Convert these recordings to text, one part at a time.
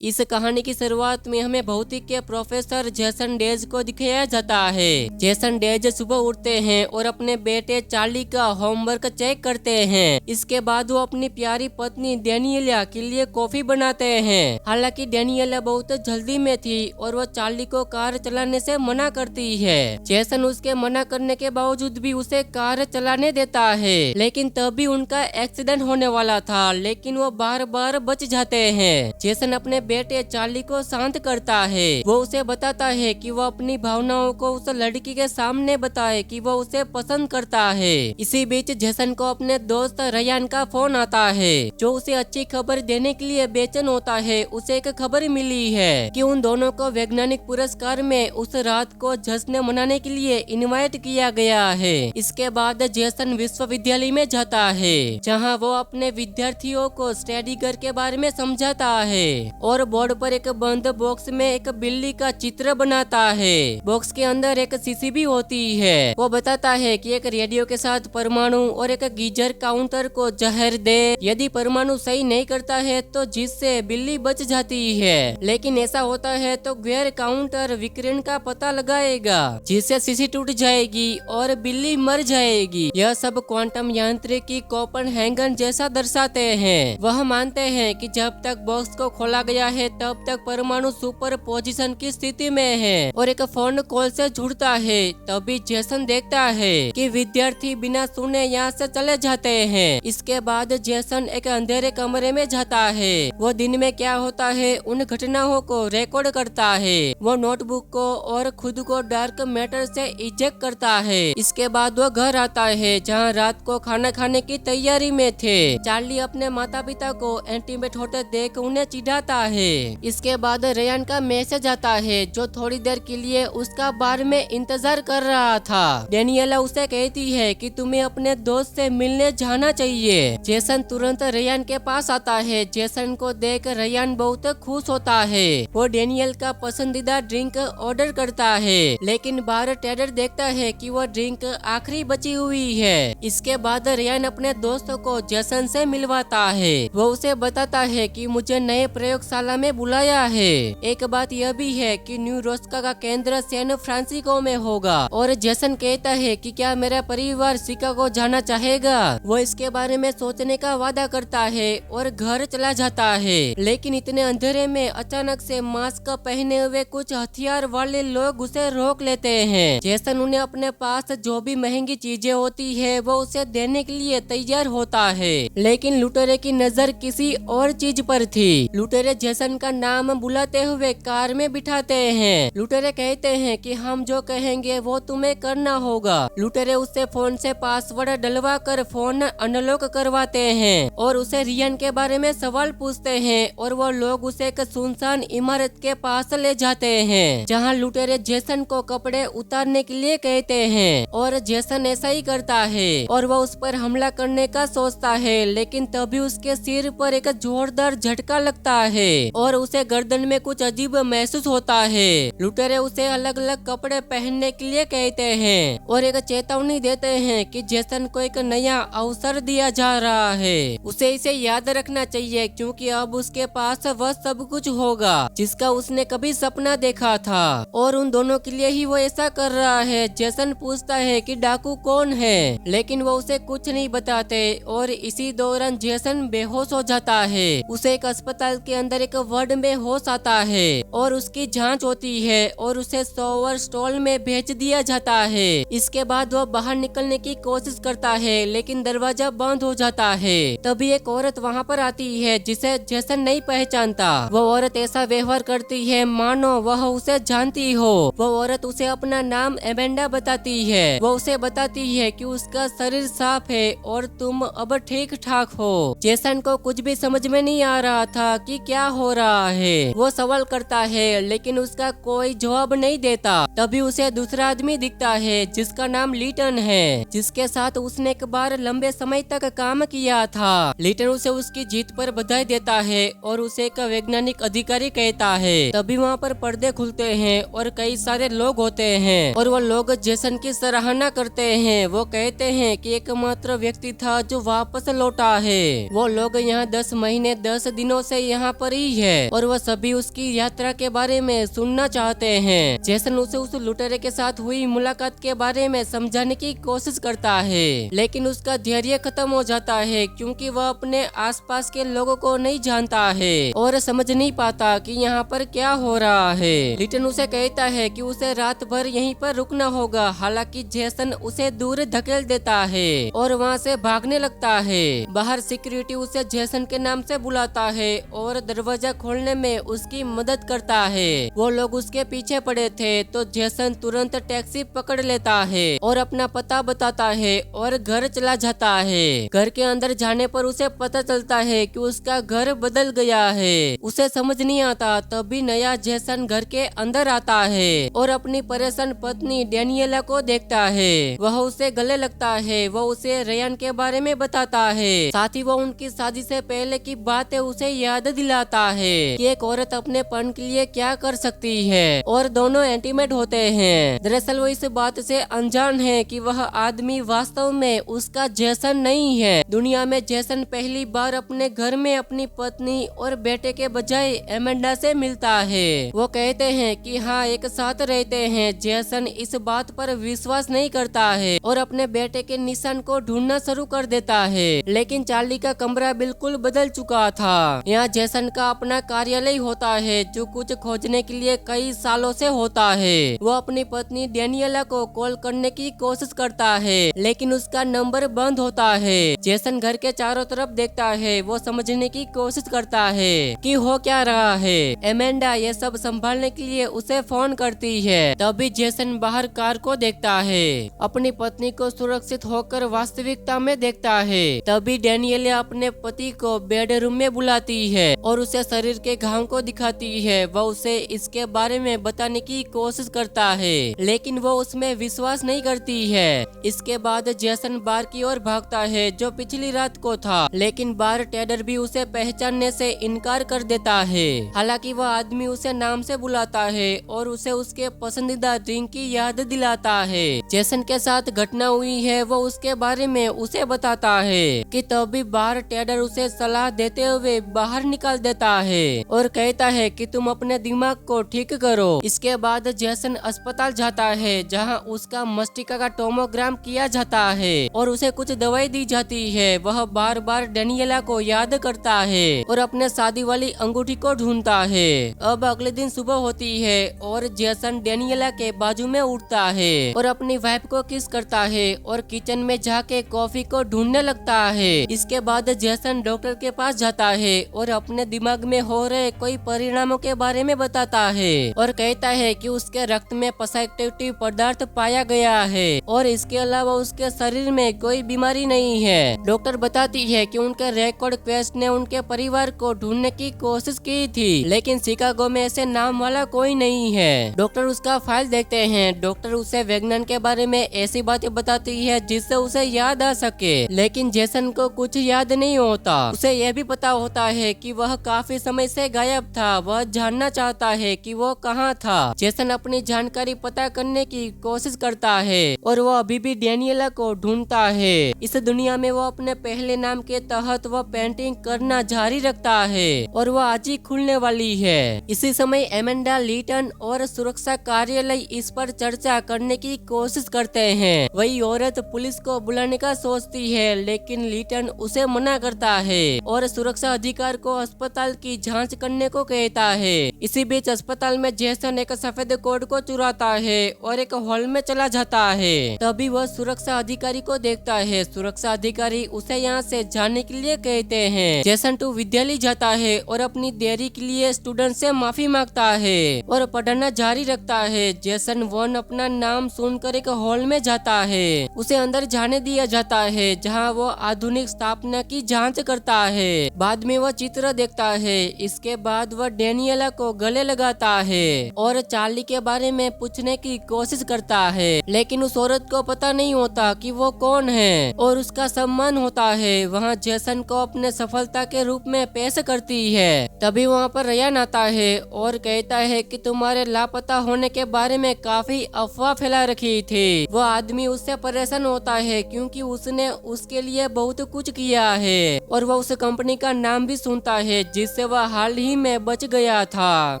इस कहानी की शुरुआत में हमें भौतिक के प्रोफेसर जेसन डेज को दिखाया जाता है। जेसन डेज सुबह उठते हैं और अपने बेटे चार्ली का होमवर्क चेक करते हैं। इसके बाद वो अपनी प्यारी पत्नी डेनियला के लिए कॉफी बनाते हैं। हालांकि डेनियला बहुत जल्दी में थी और वो चार्ली को कार चलाने से मना करती है। जेसन उसके मना करने के बावजूद भी उसे कार चलाने देता है, लेकिन तभी उनका एक्सीडेंट होने वाला था, लेकिन वो बार बार बच जाते हैं। जेसन अपने बेटे चार्ली को शांत करता है। वो उसे बताता है कि वो अपनी भावनाओं को उस लड़की के सामने बताए कि वो उसे पसंद करता है। इसी बीच जेसन को अपने दोस्त रयान का फोन आता है, जो उसे अच्छी खबर देने के लिए बेचैन होता है। उसे एक खबर मिली है कि उन दोनों को वैज्ञानिक पुरस्कार में उस रात को जश्न मनाने के लिए इनवाइट किया गया है। इसके बाद जेसन विश्वविद्यालय में जाता है, जहाँ वो अपने विद्यार्थियों को स्टडी घर के बारे में समझाता है और बोर्ड पर एक बंद बॉक्स में एक बिल्ली का चित्र बनाता है। बॉक्स के अंदर एक शीशी भी होती है। वो बताता है कि एक रेडियो के साथ परमाणु और एक गीजर काउंटर को जहर दे। यदि परमाणु सही नहीं करता है तो जिससे बिल्ली बच जाती है, लेकिन ऐसा होता है तो गैर काउंटर विकिरण का पता लगाएगा, जिससे शीशी टूट जाएगी और बिल्ली मर जाएगी। यह सब क्वांटम यांत्रिकी कोपेनहेगन जैसा दर्शाते हैं। वह मानते हैं कि जब तक बॉक्स को खोला गया है तब तक परमाणु सुपर पोजिशन की स्थिति में है और एक फोन कॉल से जुड़ता है। तभी जेसन देखता है कि विद्यार्थी बिना सुने यहाँ से चले जाते हैं। इसके बाद जेसन एक अंधेरे कमरे में जाता है। वो दिन में क्या होता है उन घटनाओं को रिकॉर्ड करता है। वो नोटबुक को और खुद को डार्क मैटर से इजेक्ट करता है। इसके बाद वो घर आता है, जहाँ रात को खाना खाने की तैयारी में थे। चार्ली अपने माता पिता को इंटीमेट होते देख उन्हें चिढ़ाता है। इसके बाद रयान का मैसेज आता है, जो थोड़ी देर के लिए उसका बार में इंतजार कर रहा था। डेनियला उसे कहती है कि तुम्हें अपने दोस्त से मिलने जाना चाहिए। जेसन तुरंत रयान के पास आता है। जेसन को देख रयान बहुत खुश होता है। वो डेनियल का पसंदीदा ड्रिंक ऑर्डर करता है, लेकिन बार टेडर देखता है कि वो ड्रिंक आखिरी बची हुई है। इसके बाद रयान अपने दोस्तों को जेसन से मिलवाता है। वो उसे बताता है कि मुझे नए प्रयोगशाला में बुलाया है। एक बात यह भी है कि न्यू रोस्का का केंद्र सैन फ्रांसिस्को में होगा। और जेसन कहता है कि क्या मेरा परिवार शिकागो जाना चाहेगा। वो इसके बारे में सोचने का वादा करता है और घर चला जाता है। लेकिन इतने अंधेरे में अचानक से मास्क पहने हुए कुछ हथियार वाले लोग उसे रोक लेते हैं। जेसन उन्हें अपने पास जो भी महंगी चीजें होती है वो उसे देने के लिए तैयार होता है, लेकिन लुटेरे की नजर किसी और चीज पर थी। लुटेरे जेसन का नाम बुलाते हुए कार में बिठाते हैं। लुटेरे कहते हैं कि हम जो कहेंगे वो तुम्हें करना होगा। लुटेरे उससे फोन से पासवर्ड डलवा कर फोन अनलॉक करवाते हैं और उसे रियन के बारे में सवाल पूछते हैं और वो लोग उसे एक सुनसान इमारत के पास ले जाते हैं, जहां लुटेरे जेसन को कपड़े उतारने के लिए कहते हैं और जेसन ऐसा ही करता है और वो उस पर हमला करने का सोचता है, लेकिन तभी उसके सिर पर एक जोरदार झटका लगता है और उसे गर्दन में कुछ अजीब महसूस होता है। लुटेरे उसे अलग अलग कपड़े पहनने के लिए कहते हैं और एक चेतावनी देते हैं कि जेसन को एक नया अवसर दिया जा रहा है। उसे इसे याद रखना चाहिए, क्योंकि अब उसके पास वह सब कुछ होगा जिसका उसने कभी सपना देखा था और उन दोनों के लिए ही वो ऐसा कर रहा है। जेसन पूछता है कि डाकू कौन है, लेकिन वो उसे कुछ नहीं बताते और इसी दौरान जेसन बेहोश हो जाता है। उसे एक अस्पताल के अंदर एक वार्ड में होश आता है और उसकी जांच होती है और उसे सोवर स्टॉल में भेज दिया जाता है। इसके बाद वह बाहर निकलने की कोशिश करता है, लेकिन दरवाजा बंद हो जाता है। तभी एक औरत वहाँ पर आती है जिसे जेसन नहीं पहचानता। वो औरत ऐसा व्यवहार करती है मानो वह उसे जानती हो। वो औरत उसे अपना नाम एमेंडा बताती है। वो उसे बताती है कि उसका शरीर साफ है और तुम अब ठीक ठाक हो। जेसन को कुछ भी समझ में नहीं आ रहा था कि क्या हो रहा है। वो सवाल करता है, लेकिन उसका कोई जवाब नहीं देता। तभी उसे दूसरा आदमी दिखता है जिसका नाम लीटन है, जिसके साथ उसने एक बार लंबे समय तक काम किया था। लीटन उसे उसकी जीत पर बधाई देता है और उसे एक वैज्ञानिक अधिकारी कहता है। तभी वहाँ पर पर्दे खुलते हैं और कई सारे लोग होते हैं और वो लोग जेसन की सराहना करते हैं। वो कहते हैं कि एकमात्र व्यक्ति था जो वापस लौटा है। वो लोग यहाँ 10 महीने 10 दिनों से यहाँ पर ही होती है और वह सभी उसकी यात्रा के बारे में सुनना चाहते हैं। जेसन उसे उस लुटेरे के साथ हुई मुलाकात के बारे में समझाने की कोशिश करता है, लेकिन उसका धैर्य खत्म हो जाता है क्योंकि वह अपने आसपास के लोगों को नहीं जानता है और समझ नहीं पाता कि यहाँ पर क्या हो रहा है। लिटन उसे कहता है कि उसे रात भर यहीं पर रुकना होगा। हालांकि जेसन उसे दूर धकेल देता है और वहाँ से भागने लगता है। बाहर सिक्योरिटी उसे जेसन के नाम से बुलाता है और दरवाजा खोलने में उसकी मदद करता है। वो लोग उसके पीछे पड़े थे तो जेसन तुरंत टैक्सी पकड़ लेता है और अपना पता बताता है और घर चला जाता है। घर के अंदर जाने पर उसे पता चलता है कि उसका घर बदल गया है। उसे समझ नहीं आता, तभी नया जेसन घर के अंदर आता है और अपनी परेशान पत्नी डेनियला को देखता है। वह उसे गले लगता है। वह उसे रेयान के बारे में बताता है, साथ ही वह उनकी शादी से पहले की बातें उसे याद दिलाता है कि एक औरत अपने पन के लिए क्या कर सकती है और दोनों इंटीमेट होते हैं। दरअसल वो इस बात से अनजान है कि वह आदमी वास्तव में उसका जेसन नहीं है। दुनिया में जेसन पहली बार अपने घर में अपनी पत्नी और बेटे के बजाय एमेंडा से मिलता है। वो कहते हैं कि हाँ, एक साथ रहते हैं। जेसन इस बात पर विश्वास नहीं करता है और अपने बेटे के निशान को ढूंढना शुरू कर देता है, लेकिन चार्ली का कमरा बिल्कुल बदल चुका था। यहाँ जेसन का अपना कार्यालय होता है जो कुछ खोजने के लिए कई सालों से होता है। वो अपनी पत्नी डेनियला को कॉल करने की कोशिश करता है, लेकिन उसका नंबर बंद होता है। जेसन घर के चारों तरफ देखता है। वो समझने की कोशिश करता है कि हो क्या रहा है। एमेंडा ये सब संभालने के लिए उसे फोन करती है। तभी जेसन बाहर कार को देखता है, अपनी पत्नी को सुरक्षित होकर वास्तविकता में देखता है। तभी डेनियला अपने पति को बेडरूम में बुलाती है और उसे शरीर के घाव को दिखाती है। वह उसे इसके बारे में बताने की कोशिश करता है, लेकिन वो उसमें विश्वास नहीं करती है। इसके बाद जेसन बार की ओर भागता है जो पिछली रात को था, लेकिन बार टेडर भी उसे पहचानने से इनकार कर देता है। हालांकि वह आदमी उसे नाम से बुलाता है और उसे उसके पसंदीदा ड्रिंक की याद दिलाता है। जेसन के साथ घटना हुई है वो उसके बारे में उसे बताता है कि तभी बार टेडर उसे सलाह देते हुए बाहर निकाल देता है और कहता है कि तुम अपने दिमाग को ठीक करो। इसके बाद जेसन अस्पताल जाता है जहां उसका मस्तिष्क का टोमोग्राम किया जाता है और उसे कुछ दवाई दी जाती है। वह बार बार डेनियला को याद करता है और अपने शादी वाली अंगूठी को ढूंढता है। अब अगले दिन सुबह होती है और जेसन डेनियला के बाजू में उठता है और अपनी वाइफ को किस करता है और किचन में जाके कॉफी को ढूंढने लगता है। इसके बाद जेसन डॉक्टर के पास जाता है और अपने दिमाग में हो रहे कोई परिणामों के बारे में बताता है और कहता है कि उसके रक्त में पसाइक्टिव पदार्थ पाया गया है और इसके अलावा उसके शरीर में कोई बीमारी नहीं है। डॉक्टर बताती है कि उनके रिकॉर्ड क्वेस्ट ने उनके परिवार को ढूंढने की कोशिश की थी, लेकिन शिकागो में ऐसे नाम वाला कोई नहीं है। डॉक्टर उसका फाइल देखते हैं। डॉक्टर उसे वैज्ञानिक के बारे में ऐसी बातें बताती है जिससे उसे याद आ सके, लेकिन जेसन को कुछ याद नहीं होता। उसे यह भी पता होता है कि वह काफी समय से गायब था। वह जानना चाहता है कि वो कहाँ था। जेसन अपनी जानकारी पता करने की कोशिश करता है और वो अभी भी डेनियला को ढूंढता है। इस दुनिया में वो अपने पहले नाम के तहत वो पेंटिंग करना जारी रखता है और वो आज ही खुलने वाली है। इसी समय एमेंडा, लिटन और सुरक्षा कार्यालय इस पर चर्चा करने की कोशिश करते हैं। वही औरत पुलिस को बुलाने का सोचती है, लेकिन लिटन उसे मना करता है और सुरक्षा अधिकारी को अस्पताल की जांच करने को कहता है। इसी बीच अस्पताल में जेसन एक सफेद कोट को चुराता है और एक हॉल में चला जाता है। तभी वह सुरक्षा अधिकारी को देखता है। सुरक्षा अधिकारी उसे यहाँ से जाने के लिए कहते हैं। जेसन टू विद्यालय जाता है और अपनी देरी के लिए स्टूडेंट से माफी मांगता है और पढ़ना जारी रखता है। जेसन वॉन अपना नाम सुनकर एक हॉल में जाता है। उसे अंदर जाने दिया जाता है जहाँ वो आधुनिक स्थापना की जांच करता है। बाद में वह चित्र देखता है। इसके बाद वह डेनियला को गले लगाता है और चार्ली के बारे में पूछने की कोशिश करता है, लेकिन उस औरत को पता नहीं होता कि वो कौन है और उसका सम्मान होता है। वहाँ जेसन को अपने सफलता के रूप में पेश करती है। तभी वहाँ पर रेयान आता है और कहता है कि तुम्हारे लापता होने के बारे में काफी अफवाह फैला रखी थी। वो आदमी उससे परेशान होता है क्योंकि उसने उसके लिए बहुत कुछ किया है और वह उस कंपनी का नाम भी सुनता है जिससे जिससे वह हाल ही में बच गया था।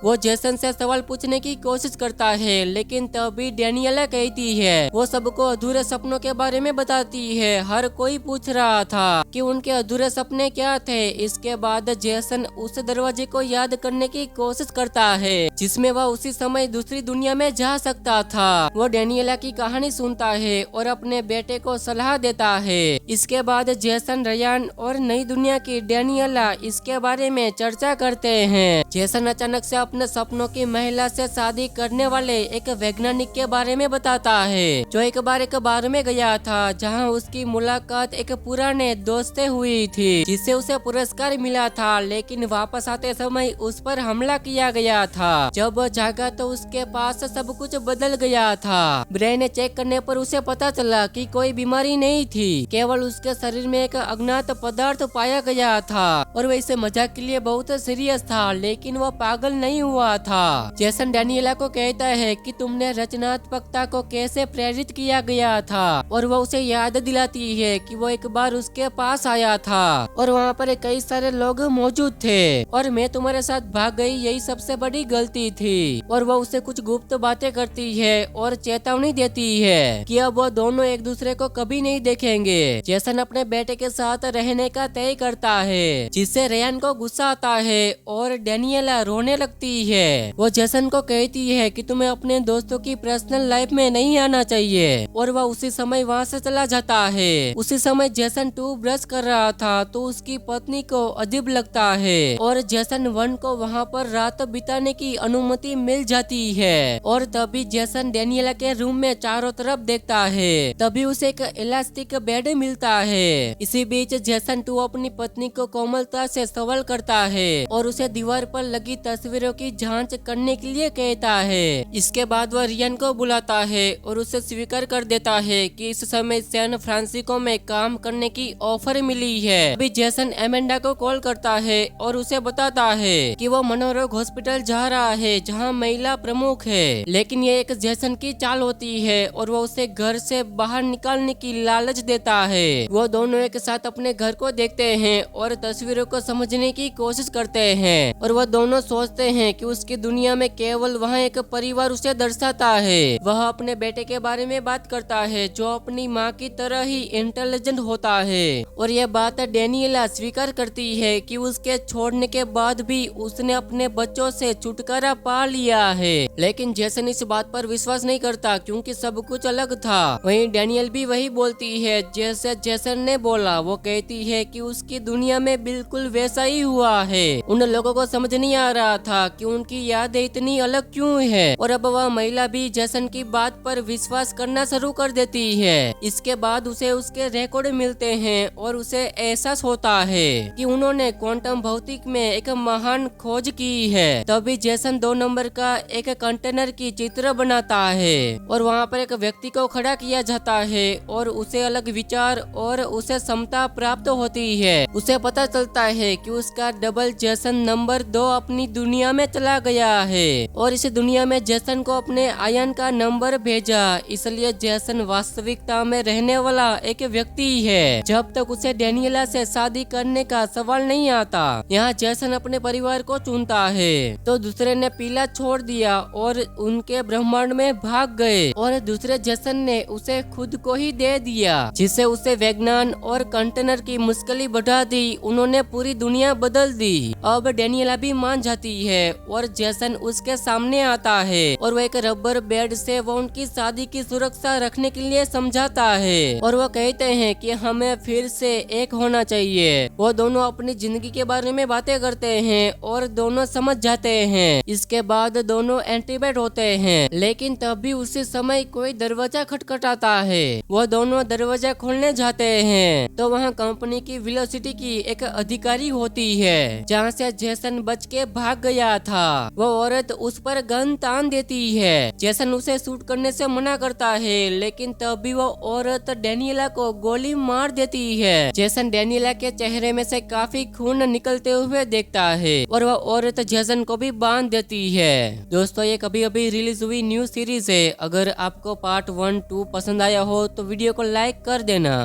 वो जेसन से सवाल पूछने की कोशिश करता है, लेकिन तभी डेनियला कहती है वो सबको अधूरे सपनों के बारे में बताती है। हर कोई पूछ रहा था कि उनके अधूरे सपने क्या थे। इसके बाद जेसन उस दरवाजे को याद करने की कोशिश करता है जिसमें वह उसी समय दूसरी दुनिया में जा सकता था। वो डेनियला की कहानी सुनता है और अपने बेटे को सलाह देता है। इसके बाद जेसन, रयान और नई दुनिया की डेनियला इसके बारे में चर्चा करते हैं। जेसन अचानक से अपने सपनों की महिला से शादी करने वाले एक वैज्ञानिक के बारे में बताता है जो एक बार में गया था, जहां उसकी मुलाकात एक पुराने दोस्त से हुई थी जिससे उसे पुरस्कार मिला था, लेकिन वापस आते समय उस पर हमला किया गया था। जब वह जागा तो उसके पास सब कुछ बदल गया था। ब्रेन चेक करने पर उसे पता चला कि कोई बीमारी नहीं थी, केवल उसके शरीर में एक अज्ञात पदार्थ पाया गया था और वह इसे मजाक के लिए बहुत सीरियस था, लेकिन वह पागल नहीं हुआ था। जेसन डेनियला को कहता है कि तुमने रचनात्मकता को कैसे प्रेरित किया गया था और वह उसे याद दिलाती है कि वो एक बार उसके पास आया था और वहाँ पर कई सारे लोग मौजूद थे और मैं तुम्हारे साथ भाग गई, यही सबसे बड़ी गलती थी। और वह उसे कुछ गुप्त बातें करती है और चेतावनी देती है कि अब वो दोनों एक दूसरे को कभी नहीं देखेंगे। जेसन अपने बेटे के साथ रहने का तय करता है, जिससे रेयान को गुस्सा आता है और डेनियला रोने लगती है। वो जेसन को कहती है कि तुम्हें अपने दोस्तों की पर्सनल लाइफ में नहीं आना चाहिए और वह उसी समय वहाँ से चला जाता है। उसी समय जेसन टूथ ब्रश कर रहा था तो उसकी पत्नी को अजीब लगता है और जेसन 1 को वहाँ पर रात बिताने की अनुमति मिल जाती है। और तभी जेसन डेनियला के रूम में चारों तरफ देखता है, तभी उसे एक इलास्टिक बेड मिलता है। इसी बीच जेसन 2 अपनी पत्नी को कोमलता से सवाल करता है और उसे दीवार पर लगी तस्वीरों की जांच करने के लिए कहता है। इसके बाद वह रियन को बुलाता है और उसे स्वीकार कर देता है कि इस समय सैन फ्रांसिस्को में काम करने की ऑफर मिली है। अभी जेसन एमेंडा को कॉल करता है और उसे बताता है कि वो मनोरोग हॉस्पिटल जा रहा है जहां महिला प्रमुख है, लेकिन ये एक जेसन की चाल होती है और वो उसे घर से बाहर निकालने की लालच देता है। वो दोनों एक साथ अपने घर को देखते हैं और तस्वीरों को समझने की कोशिश करते हैं और वो दोनों सोचते हैं कि उसकी दुनिया में केवल वहाँ एक परिवार उसे दर्शाता है। वह अपने बेटे के बारे में बात करता है जो अपनी माँ की तरह ही इंटेलिजेंट होता है और यह बात डेनियला स्वीकार करती है कि उसके छोड़ने के बाद भी उसने अपने बच्चों से छुटकारा पा लिया है। लेकिन जेसन इस बात पर विश्वास नहीं करता क्योंकि सब कुछ अलग था। वहीं डेनियल भी वही बोलती है जैसे जेसन ने बोला। वो कहती है कि उसकी दुनिया में बिल्कुल वैसा ही हुआ है। उन लोगों को समझ नहीं आ रहा था कि उनकी यादें इतनी अलग क्यों है और अब वह महिला भी जेसन की बात पर विश्वास करना शुरू कर देती है। इसके बाद उसे उसके रिकॉर्ड मिलते हैं और उसे एहसास होता है कि उन्होंने क्वांटम भौतिक में एक महान खोज की है। तभी जेसन 2 नंबर का एक कंटेनर की चित्र बनाता है और वहाँ पर एक व्यक्ति को खड़ा किया जाता है और उसे अलग विचार और उसे क्षमता प्राप्त होती है। उसे पता चलता है कि उसका डबल जेसन नंबर 2 अपनी दुनिया में चला गया है और इस दुनिया में जेसन को अपने आयन का नंबर भेजा, इसलिए जेसन वास्तविकता में रहने वाला एक व्यक्ति है जब तक उसे डेनियला से शादी करने का सवाल नहीं आता। यहाँ जेसन अपने परिवार को चुनता है तो दूसरे ने पीला छोड़ दिया और उनके ब्रह्मांड में भाग गए और दूसरे जेसन ने उसे खुद को ही दे दिया, जिससे उसे विज्ञान और कंटेनर की मुश्किल बढ़ा दी। उन्होंने पूरी दुनिया बदल दी। अब डेनियला भी मान जाती है और जेसन उसके सामने आता है और वो एक रबर बेड से वो उनकी शादी की सुरक्षा रखने के लिए समझाता है और वो कहते हैं कि हमें फिर से एक होना चाहिए। वो दोनों अपनी जिंदगी के बारे में बातें करते हैं और दोनों समझ जाते हैं। इसके बाद दोनों एंटीबेट होते हैं, लेकिन तभी उसी समय कोई दरवाजा खटखटाता है। वो दोनों दरवाजा खोलने जाते हैं तो वहाँ कंपनी की वेलोसिटी की एक अधिकारी होती है जहाँ से जेसन बच के भाग गया था। वो औरत उस पर गन तान देती है। जेसन उसे शूट करने से मना करता है, लेकिन तभी वो औरत डेनियला को गोली मार देती है। जेसन डेनियला के चेहरे में से काफी खून निकलते हुए देखता है और वह औरत जेसन को भी बांध देती है। दोस्तों, ये कभी अभी रिलीज हुई न्यू सीरीज है। अगर आपको पार्ट 1, 2 पसंद आया हो तो वीडियो को लाइक कर देना।